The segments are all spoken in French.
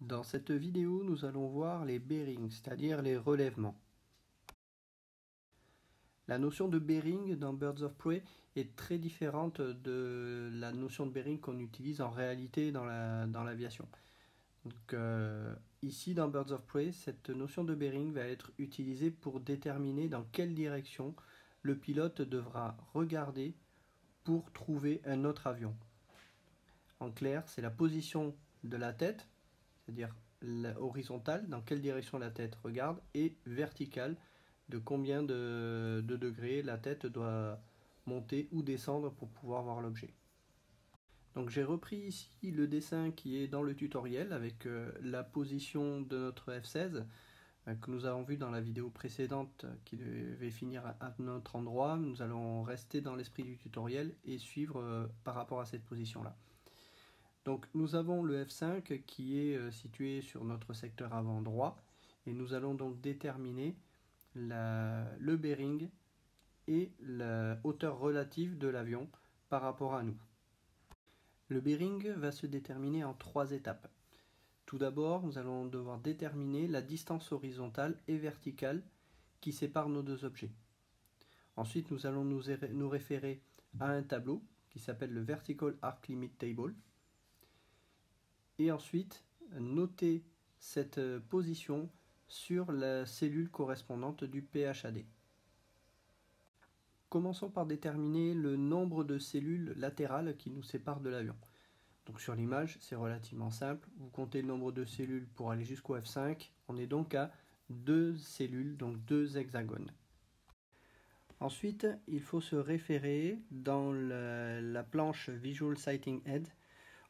Dans cette vidéo, nous allons voir les bearings, c'est-à-dire les relèvements. La notion de bearing dans Birds of Prey est très différente de la notion de bearing qu'on utilise en réalité dans l'aviation. Ici, dans Birds of Prey, cette notion de bearing va être utilisée pour déterminer dans quelle direction le pilote devra regarder pour trouver un autre avion. En clair, c'est la position de la tête, c'est-à-dire horizontale, dans quelle direction la tête regarde, et verticale, de combien de degrés la tête doit monter ou descendre pour pouvoir voir l'objet. Donc j'ai repris ici le dessin qui est dans le tutoriel avec la position de notre F-16 que nous avons vu dans la vidéo précédente qui devait finir à notre endroit. Nous allons rester dans l'esprit du tutoriel et suivre par rapport à cette position-là. Donc nous avons le F5 qui est situé sur notre secteur avant droit et nous allons donc déterminer le bearing et la hauteur relative de l'avion par rapport à nous. Le bearing va se déterminer en 3 étapes. Tout d'abord, nous allons devoir déterminer la distance horizontale et verticale qui sépare nos deux objets. Ensuite, nous allons nous référer à un tableau qui s'appelle le Vertical Arc Limit Table. Et ensuite, noter cette position sur la cellule correspondante du PHAD. Commençons par déterminer le nombre de cellules latérales qui nous séparent de l'avion. Donc sur l'image, c'est relativement simple. Vous comptez le nombre de cellules pour aller jusqu'au F5. On est donc à 2 cellules, donc 2 hexagones. Ensuite, il faut se référer dans la planche Visual Sighting Head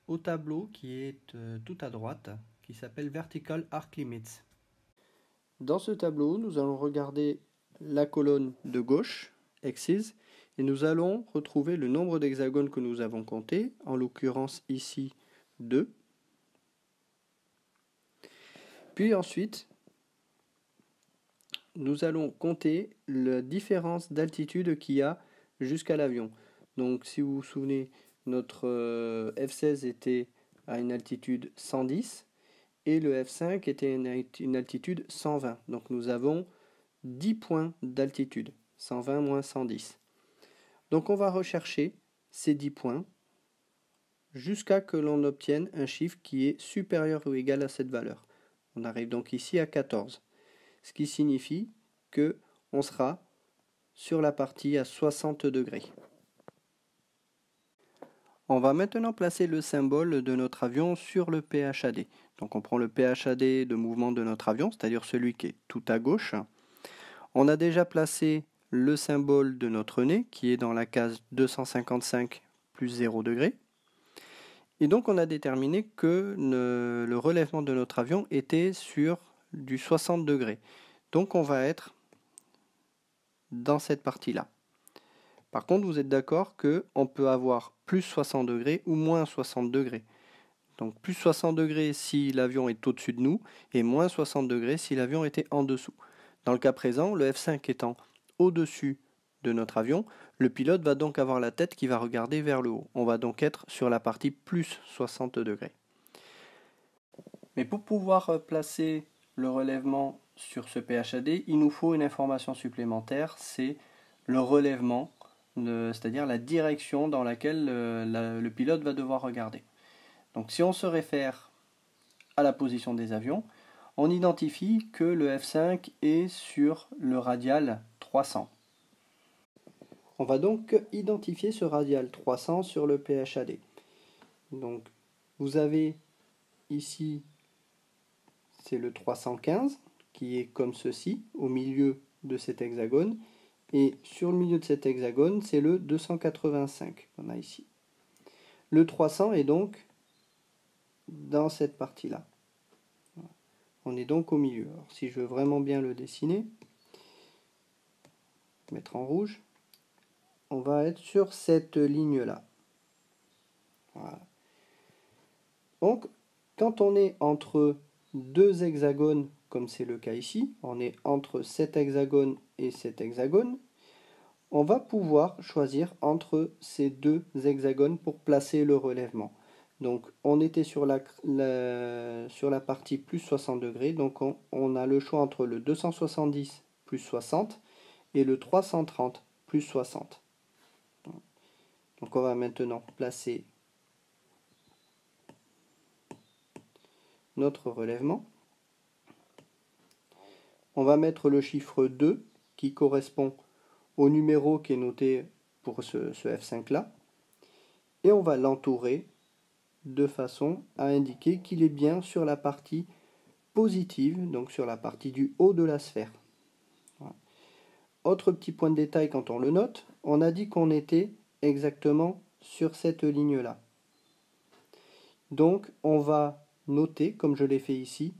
au tableau qui est tout à droite, qui s'appelle Vertical Arc Limits. Dans ce tableau, nous allons regarder la colonne de gauche, X's, et nous allons retrouver le nombre d'hexagones que nous avons compté, en l'occurrence ici 2. Puis ensuite, nous allons compter la différence d'altitude qu'il y a jusqu'à l'avion. Donc si vous vous souvenez, notre F-16 était à une altitude 110 et le F-5 était à une altitude 120. Donc nous avons 10 points d'altitude, 120 moins 110. Donc on va rechercher ces 10 points jusqu'à que l'on obtienne un chiffre qui est supérieur ou égal à cette valeur. On arrive donc ici à 14, ce qui signifie qu'on sera sur la partie à 60 degrés. On va maintenant placer le symbole de notre avion sur le PHAD. Donc on prend le PHAD de mouvement de notre avion, c'est-à-dire celui qui est tout à gauche. On a déjà placé le symbole de notre nez qui est dans la case 255 plus 0 degré. Et donc on a déterminé que le relèvement de notre avion était sur du 60 degrés. Donc on va être dans cette partie-là. Par contre, vous êtes d'accord qu'on peut avoir plus 60 degrés ou moins 60 degrés. Donc plus 60 degrés si l'avion est au-dessus de nous et moins 60 degrés si l'avion était en dessous. Dans le cas présent, le F5 étant au-dessus de notre avion, le pilote va donc avoir la tête qui va regarder vers le haut. On va donc être sur la partie plus 60 degrés. Mais pour pouvoir placer le relèvement sur ce PHAD, il nous faut une information supplémentaire, c'est le relèvement, c'est-à-dire la direction dans laquelle le pilote va devoir regarder. Donc si on se réfère à la position des avions, on identifie que le F5 est sur le radial 300. On va donc identifier ce radial 300 sur le PHAD. Donc vous avez ici, c'est le 315 qui est comme ceci, au milieu de cet hexagone. Et sur le milieu de cet hexagone, c'est le 285 qu'on a ici. Le 300 est donc dans cette partie-là. On est donc au milieu. Alors, si je veux vraiment bien le dessiner, mettre en rouge, on va être sur cette ligne-là. Voilà. Donc, quand on est entre deux hexagones, comme c'est le cas ici, on est entre cet hexagone et cet hexagone, on va pouvoir choisir entre ces deux hexagones pour placer le relèvement. Donc on était sur la partie plus 60 degrés, donc on a le choix entre le 270 plus 60 et le 330 plus 60. Donc on va maintenant placer notre relèvement. On va mettre le chiffre 2 qui correspond au numéro qui est noté pour ce F5 là. Et on va l'entourer de façon à indiquer qu'il est bien sur la partie positive, donc sur la partie du haut de la sphère. Voilà. Autre petit point de détail quand on le note, on a dit qu'on était exactement sur cette ligne-là. Donc on va noter, comme je l'ai fait ici,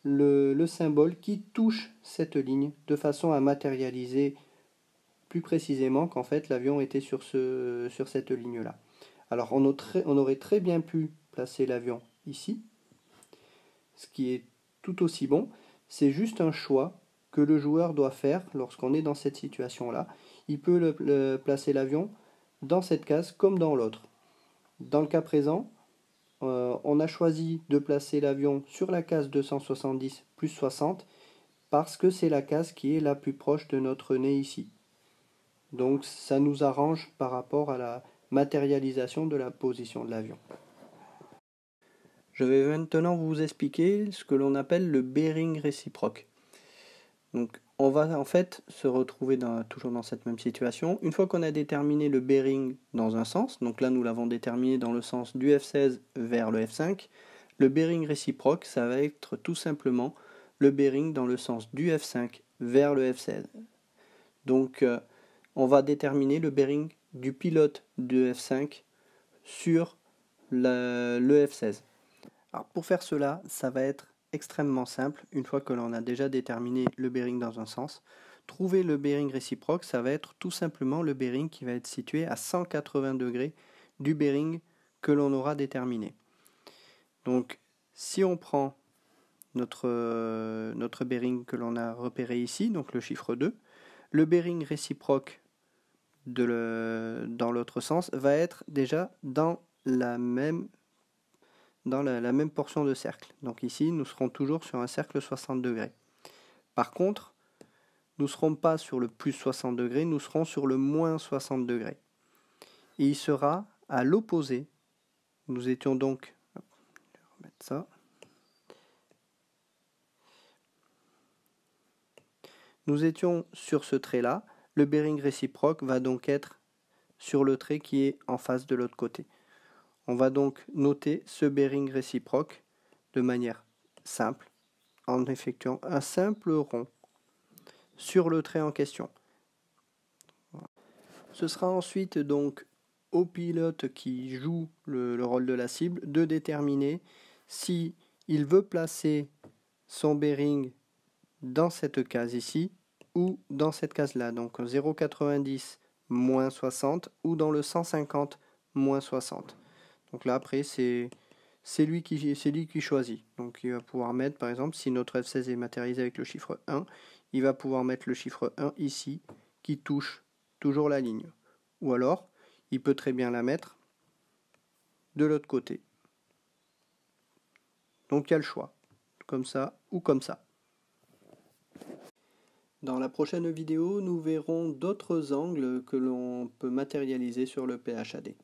le symbole qui touche cette ligne de façon à matérialiser plus précisément qu'en fait l'avion était sur cette ligne-là. Alors on aurait très bien pu placer l'avion ici, ce qui est tout aussi bon. C'est juste un choix que le joueur doit faire lorsqu'on est dans cette situation-là. Il peut placer l'avion dans cette case comme dans l'autre. Dans le cas présent, on a choisi de placer l'avion sur la case 270 plus 60 parce que c'est la case qui est la plus proche de notre nez ici. Donc ça nous arrange par rapport à la matérialisation de la position de l'avion. Je vais maintenant vous expliquer ce que l'on appelle le bearing réciproque. Donc on va en fait se retrouver toujours dans cette même situation. Une fois qu'on a déterminé le bearing dans un sens, donc là nous l'avons déterminé dans le sens du F16 vers le F5, le bearing réciproque, ça va être tout simplement le bearing dans le sens du F5 vers le F16. Donc on va déterminer le bearing du pilote de F5 sur le F16. Alors pour faire cela, ça va être extrêmement simple. Une fois que l'on a déjà déterminé le bearing dans un sens, trouver le bearing réciproque, ça va être tout simplement le bearing qui va être situé à 180 degrés du bearing que l'on aura déterminé. Donc si on prend notre bearing que l'on a repéré ici, donc le chiffre 2, le bearing réciproque dans l'autre sens va être déjà dans la même portion de cercle. Donc ici, nous serons toujours sur un cercle 60 degrés. Par contre, nous ne serons pas sur le plus 60 degrés, nous serons sur le moins 60 degrés. Et il sera à l'opposé. Nous étions donc... Je vais remettre ça. Nous étions sur ce trait-là. Le bearing réciproque va donc être sur le trait qui est en face de l'autre côté. On va donc noter ce bearing réciproque de manière simple en effectuant un simple rond sur le trait en question. Ce sera ensuite donc au pilote qui joue le rôle de la cible de déterminer si il veut placer son bearing dans cette case ici ou dans cette case là, donc 0,90 moins 60 ou dans le 150 moins 60. Donc là après c'est lui qui choisit. Donc il va pouvoir mettre par exemple si notre F16 est matérialisé avec le chiffre 1, il va pouvoir mettre le chiffre 1 ici qui touche toujours la ligne. Ou alors il peut très bien la mettre de l'autre côté. Donc il y a le choix, comme ça ou comme ça. Dans la prochaine vidéo, nous verrons d'autres angles que l'on peut matérialiser sur le PHAD.